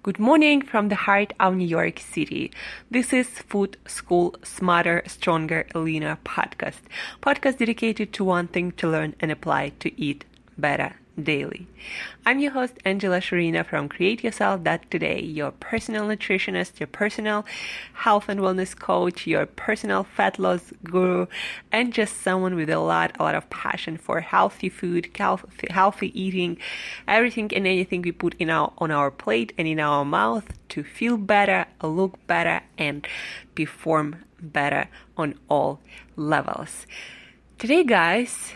Good morning from the heart of New York City. This is Food School Smarter, Stronger, Leaner podcast dedicated to wanting to learn and apply to eat better daily. I'm your host, Angela Shurina from CreateYourself.today, your personal nutritionist, your personal health and wellness coach, your personal fat loss guru, and just someone with a lot of passion for healthy food, healthy eating, everything and anything we put on our plate and in our mouth to feel better, look better, and perform better on all levels. Today, guys,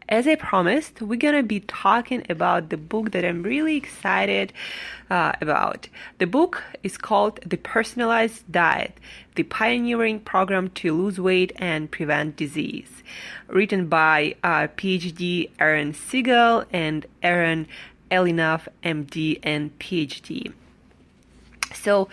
as I promised, we're going to be talking about the book that I'm really excited about. The book is called The Personalized Diet, the Pioneering Program to Lose Weight and Prevent Disease, written by PhD Aaron Siegel and Aaron Elinoff, MD and PhD. So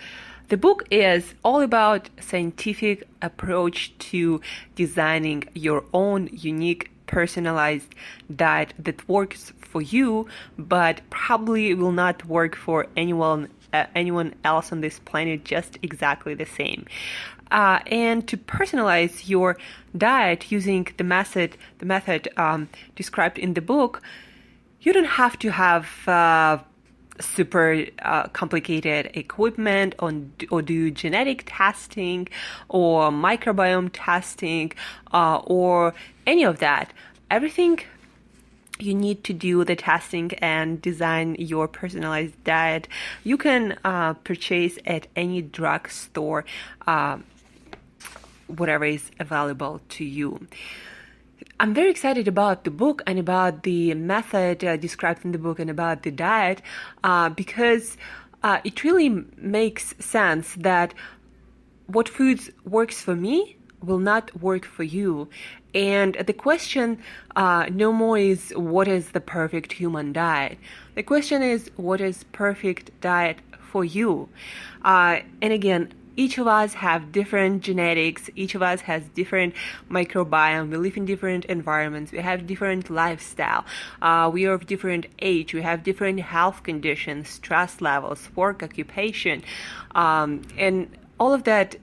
the book is all about scientific approach to designing your own unique personalized diet that works for you, but probably will not work for anyone else on this planet just exactly the same. And to personalize your diet using the method described in the book, you don't have to have super complicated equipment or do genetic testing or microbiome testing or any of that. Everything you need to do the testing and design your personalized diet, you can purchase at any drugstore, whatever is available to you. I'm very excited about the book and about the method described in the book and about the diet because it really makes sense that what foods works for me will not work for you. And the question no more is what is the perfect human diet. The question is what is perfect diet for you. And again, each of us have different genetics. Each of us has different microbiome. We live in different environments. We have different lifestyle. We are of different age. We have different health conditions, stress levels, work, occupation, and all of that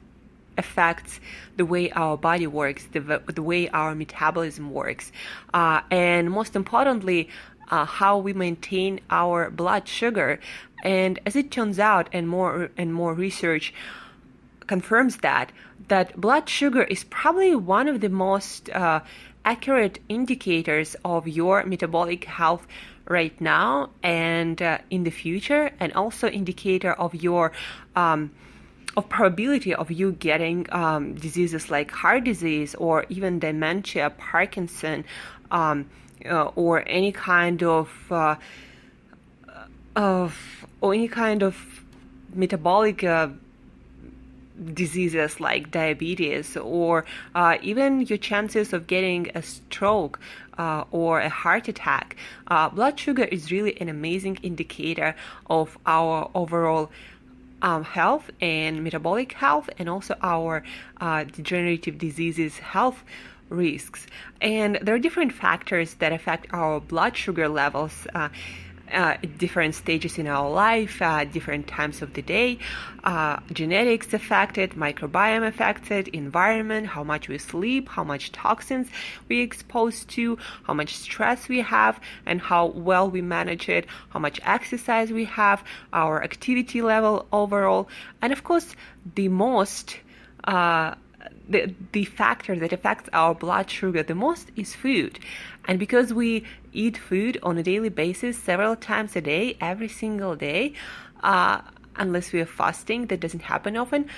affects the way our body works, the way our metabolism works, and most importantly, how we maintain our blood sugar. And as it turns out, and more research confirms that blood sugar is probably one of the most accurate indicators of your metabolic health right now and in the future, and also indicator of your of probability of you getting diseases like heart disease or even dementia, Parkinson, or any kind of metabolic diseases like diabetes, or even your chances of getting a stroke or a heart attack. Blood sugar is really an amazing indicator of our overall health and metabolic health, and also our degenerative diseases health risks. And there are different factors that affect our blood sugar levels at different stages in our life, different times of the day. Genetics affected, microbiome affected, environment, how much we sleep, how much toxins we exposed to, how much stress we have, and how well we manage it, how much exercise we have, our activity level overall, and of course, the most the factor that affects our blood sugar the most is food. And because we eat food on a daily basis several times a day, every single day, unless we are fasting, that doesn't happen often,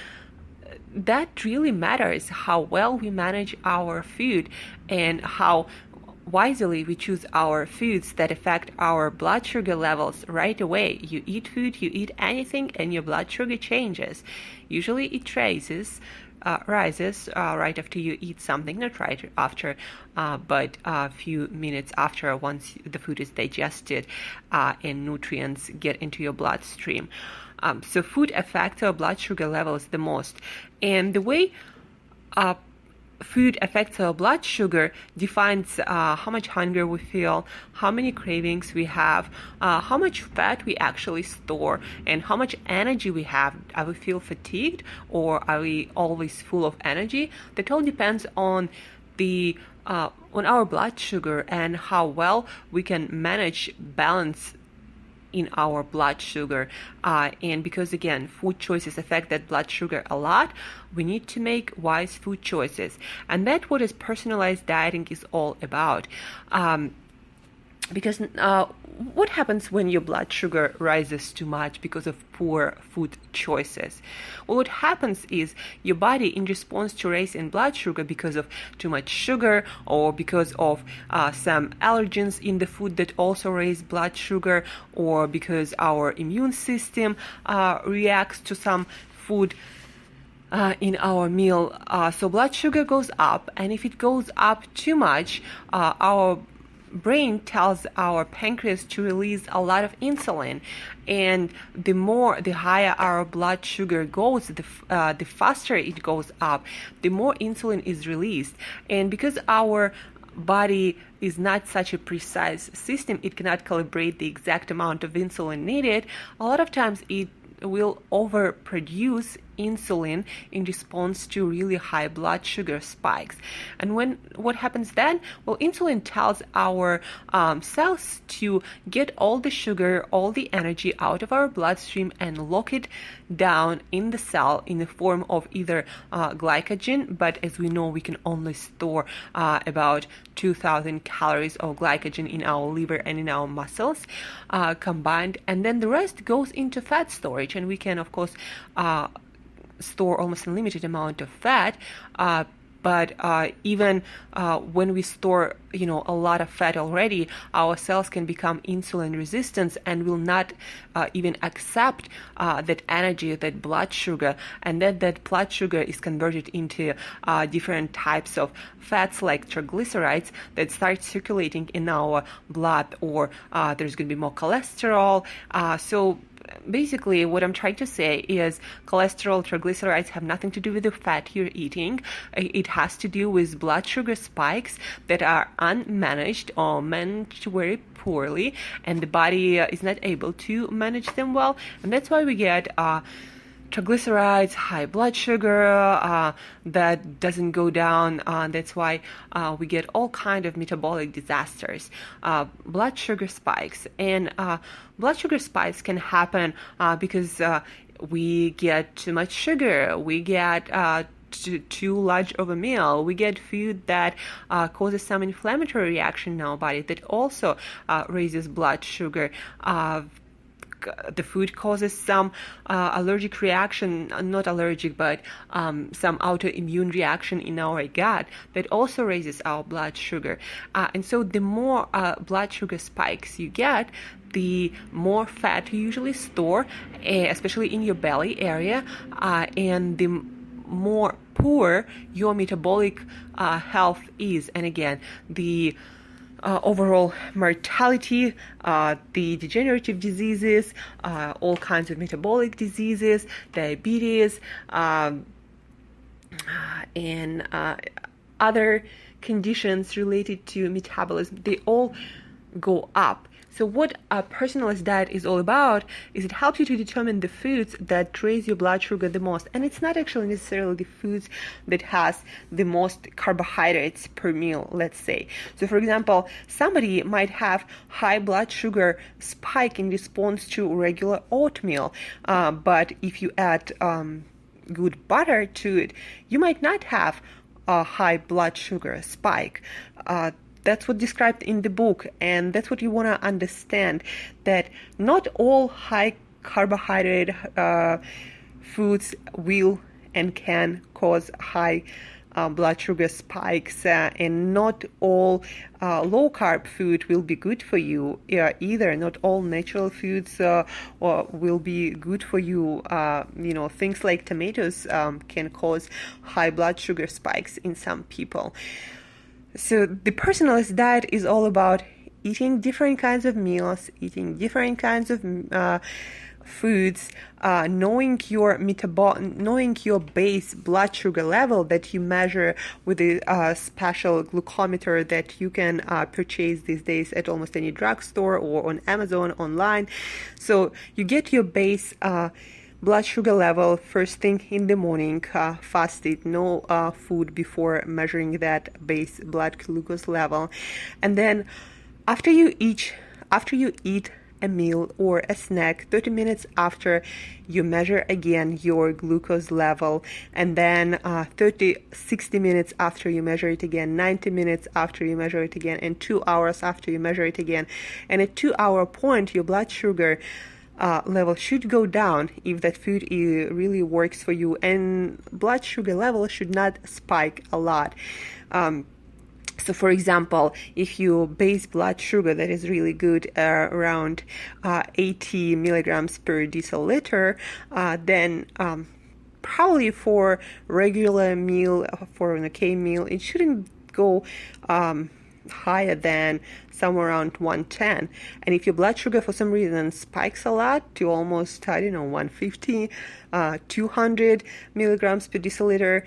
that really matters how well we manage our food and how wisely we choose our foods that affect our blood sugar levels right away. You eat food, you eat anything, and your blood sugar changes. Usually it rises right after you eat something, not right after, but a few minutes after, once the food is digested and nutrients get into your bloodstream. So food affects our blood sugar levels the most. And the way food affects our blood sugar defines how much hunger we feel, how many cravings we have, how much fat we actually store, and how much energy we have. Are we feel fatigued, or are we always full of energy? That all depends on our blood sugar and how well we can manage balance in our blood sugar. And because again, food choices affect that blood sugar a lot, we need to make wise food choices. And that's what is personalized dieting is all about. Because what happens when your blood sugar rises too much because of poor food choices? Well, what happens is your body, in response to raise in blood sugar because of too much sugar or because of some allergens in the food that also raise blood sugar, or because our immune system reacts to some food in our meal, so blood sugar goes up, and if it goes up too much, our brain tells our pancreas to release a lot of insulin, and the higher our blood sugar goes, the faster it goes up, the more insulin is released. And because our body is not such a precise system, it cannot calibrate the exact amount of insulin needed. A lot of times it will overproduce insulin in response to really high blood sugar spikes. And what happens then? Well, insulin tells our cells to get all the sugar, all the energy out of our bloodstream and lock it down in the cell in the form of either glycogen, but as we know, we can only store about 2,000 calories of glycogen in our liver and in our muscles combined, and then the rest goes into fat storage, and we can of course store almost unlimited amount of fat, but even when we store a lot of fat already, our cells can become insulin resistant and will not even accept that energy, that blood sugar, and that blood sugar is converted into different types of fats like triglycerides that start circulating in our blood, or there's going to be more cholesterol. So basically, what I'm trying to say is cholesterol, triglycerides have nothing to do with the fat you're eating. It has to do with blood sugar spikes that are unmanaged or managed very poorly, and the body is not able to manage them well. And that's why we get triglycerides, high blood sugar that doesn't go down. That's why we get all kind of metabolic disasters, blood sugar spikes. And blood sugar spikes can happen because we get too much sugar, we get too large of a meal, we get food that causes some inflammatory reaction in our body that also raises blood sugar. The food causes some allergic reaction, not allergic, but some autoimmune reaction in our gut that also raises our blood sugar. And so the more blood sugar spikes you get, the more fat you usually store, especially in your belly area, and the more poor your metabolic health is. And again, the overall mortality, the degenerative diseases, all kinds of metabolic diseases, diabetes, and other conditions related to metabolism, they all go up. So what a personalized diet is all about is it helps you to determine the foods that raise your blood sugar the most. And it's not actually necessarily the foods that has the most carbohydrates per meal, let's say. So for example, somebody might have high blood sugar spike in response to regular oatmeal. But if you add good butter to it, you might not have a high blood sugar spike. That's what's described in the book, and that's what you want to understand, that not all high carbohydrate foods will and can cause high blood sugar spikes, and not all low carb food will be good for you either. Not all natural foods will be good for you. Things like tomatoes can cause high blood sugar spikes in some people. So the personalized diet is all about eating different kinds of meals, eating different kinds of foods, knowing your base blood sugar level that you measure with a special glucometer that you can purchase these days at almost any drugstore or on Amazon online. So you get your base blood sugar level first thing in the morning, fasted, no food before measuring that base blood glucose level, and then after you eat a meal or a snack, 30 minutes after, you measure again your glucose level, and then 60 minutes after you measure it again, 90 minutes after you measure it again, and 2 hours after you measure it again. And at 2-hour point, your blood sugar level should go down if that food really works for you, and blood sugar level should not spike a lot. So for example, if your base blood sugar that is really good, around 80 milligrams per deciliter, then probably for regular meal, for an okay meal, it shouldn't go higher than somewhere around 110. And if your blood sugar for some reason spikes a lot to almost, 150, 200 milligrams per deciliter,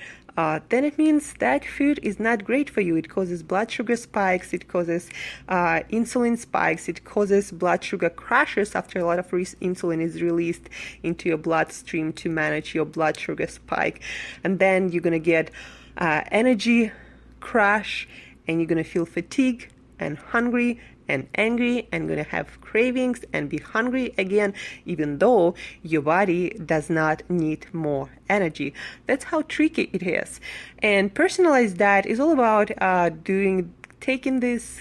then it means that food is not great for you. It causes blood sugar spikes, it causes insulin spikes, it causes blood sugar crashes after a lot of insulin is released into your bloodstream to manage your blood sugar spike. And then you're going to get energy crash, and you're going to feel fatigued and hungry and angry and going to have cravings and be hungry again, even though your body does not need more energy. That's how tricky it is. And personalized diet is all about taking this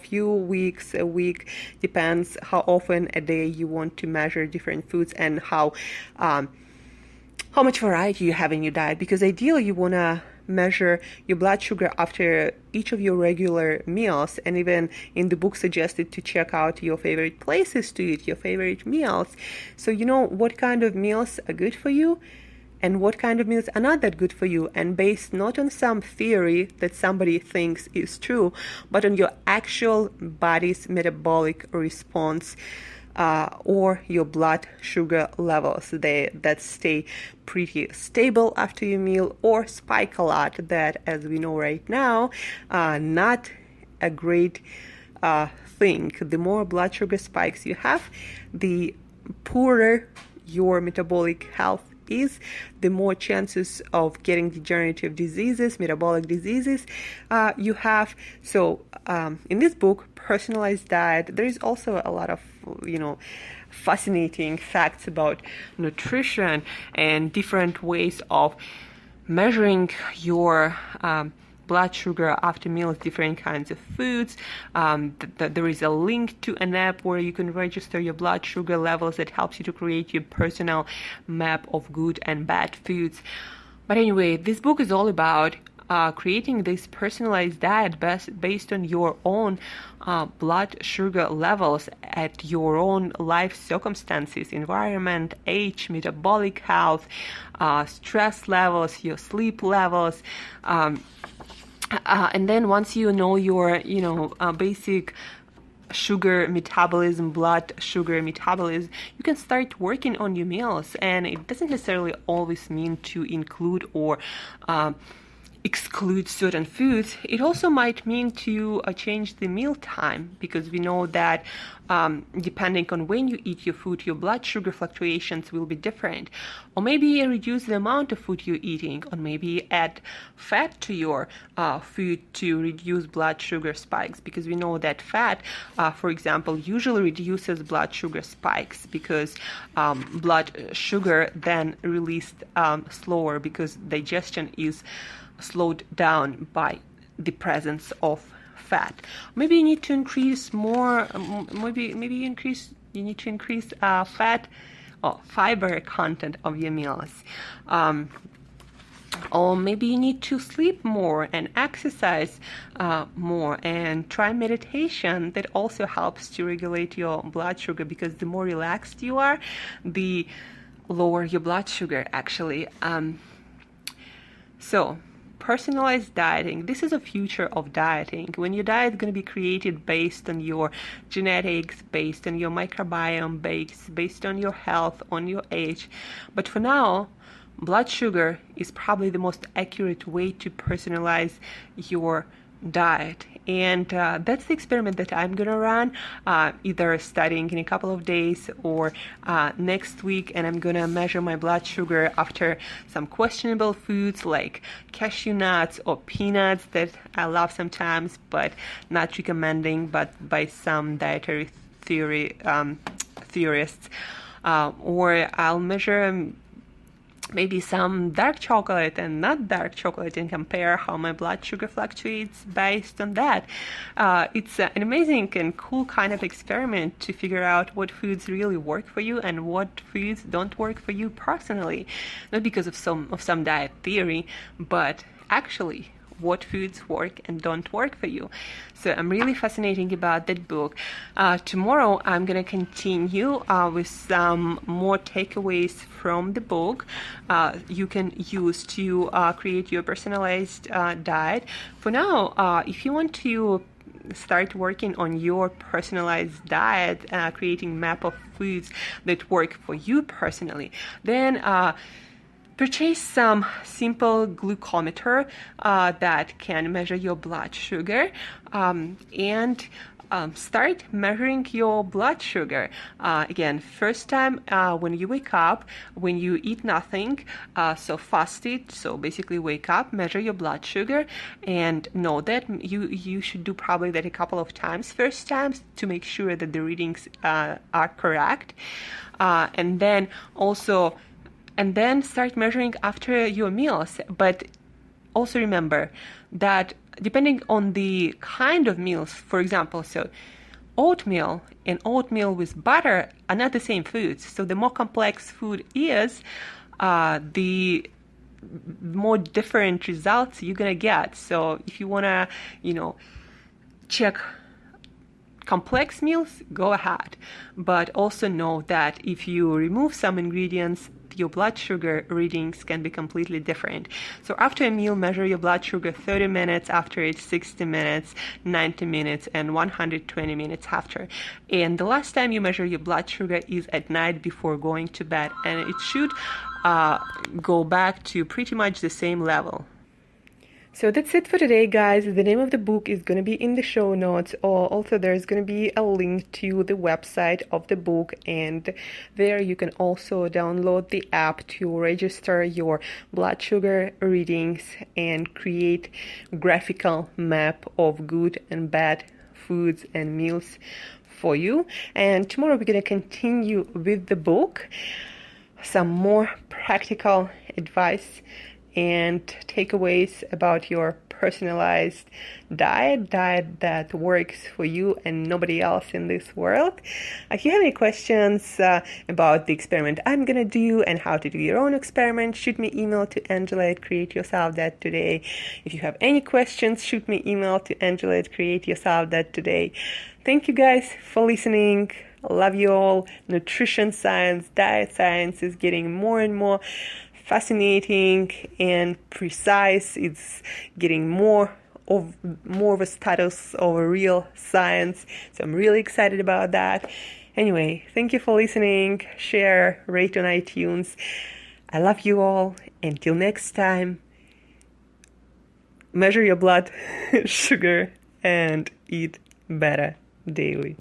few weeks, a week, depends how often a day you want to measure different foods and how much variety you have in your diet. Because ideally you want to measure your blood sugar after each of your regular meals, and even in the book suggested to check out your favorite places to eat, your favorite meals, so you know what kind of meals are good for you and what kind of meals are not that good for you, and based not on some theory that somebody thinks is true, but on your actual body's metabolic response, or your blood sugar levels that stay pretty stable after your meal or spike a lot. That, as we know right now, not a great thing. The more blood sugar spikes you have, the poorer your metabolic health is, the more chances of getting degenerative diseases, metabolic diseases you have. So in this book, Personalized Diet, there is also a lot of fascinating facts about nutrition and different ways of measuring your blood sugar after meals, different kinds of foods. There is a link to an app where you can register your blood sugar levels that helps you to create your personal map of good and bad foods. But anyway, this book is all about creating this personalized diet based on your own blood sugar levels at your own life circumstances, environment, age, metabolic health, stress levels, your sleep levels. And then once you know your, basic sugar metabolism, blood sugar metabolism, you can start working on your meals. And it doesn't necessarily always mean to include or exclude certain foods. It also might mean to change the meal time, because we know that depending on when you eat your food, your blood sugar fluctuations will be different. Or maybe reduce the amount of food you're eating, or maybe add fat to your food to reduce blood sugar spikes, because we know that fat, for example, usually reduces blood sugar spikes, because blood sugar then released slower, because digestion is slowed down by the presence of fat. Maybe you need to increase more. Maybe you need to increase fat or fiber content of your meals. Or maybe you need to sleep more and exercise more, and try meditation. That also helps to regulate your blood sugar, because the more relaxed you are, the lower your blood sugar actually. So personalized dieting. This is a future of dieting. When your diet is going to be created based on your genetics, based on your microbiome, based on your health, on your age. But for now, blood sugar is probably the most accurate way to personalize your diet. And that's the experiment that I'm going to run, either studying in a couple of days or next week. And I'm going to measure my blood sugar after some questionable foods like cashew nuts or peanuts that I love sometimes, but not recommending, but by some dietary theorists. Or I'll measure maybe some dark chocolate and not dark chocolate and compare how my blood sugar fluctuates based on that. It's an amazing and cool kind of experiment to figure out what foods really work for you and what foods don't work for you personally. Not because of some diet theory, but actually what foods work and don't work for you. So I'm really fascinated about that book. Tomorrow I'm going to continue with some more takeaways from the book you can use to create your personalized diet. For now, if you want to start working on your personalized diet, creating map of foods that work for you personally, then purchase some simple glucometer that can measure your blood sugar and start measuring your blood sugar. Again, first time when you wake up, when you eat nothing, so fasted, so basically wake up, measure your blood sugar, and know that you should do probably that a couple of times, first times, to make sure that the readings are correct. And then start measuring after your meals. But also remember that depending on the kind of meals, for example, so oatmeal and oatmeal with butter are not the same foods. So the more complex food is, the more different results you're gonna get. So if you wanna, check complex meals, go ahead. But also know that if you remove some ingredients, your blood sugar readings can be completely different. So after a meal, measure your blood sugar 30 minutes after it, 60 minutes, 90 minutes, and 120 minutes after. And the last time you measure your blood sugar is at night before going to bed, and it should go back to pretty much the same level. So that's it for today, guys. The name of the book is going to be in the show notes. Also, there's going to be a link to the website of the book, and there you can also download the app to register your blood sugar readings and create graphical map of good and bad foods and meals for you. And tomorrow we're going to continue with the book, some more practical advice and takeaways about your personalized diet that works for you and nobody else in this world. If you have any questions about the experiment I'm gonna do and how to do your own experiment, shoot me email to Angela@createyourself.today. If you have any questions, shoot me email to Angela@createyourself.today. Thank you guys for listening. I love you all. Nutrition science, diet science is getting more and more fascinating and precise. It's getting more of a status of a real science. So I'm really excited about that. Anyway, thank you for listening. Share, rate on iTunes. I love you all. Until next time, measure your blood sugar and eat better daily.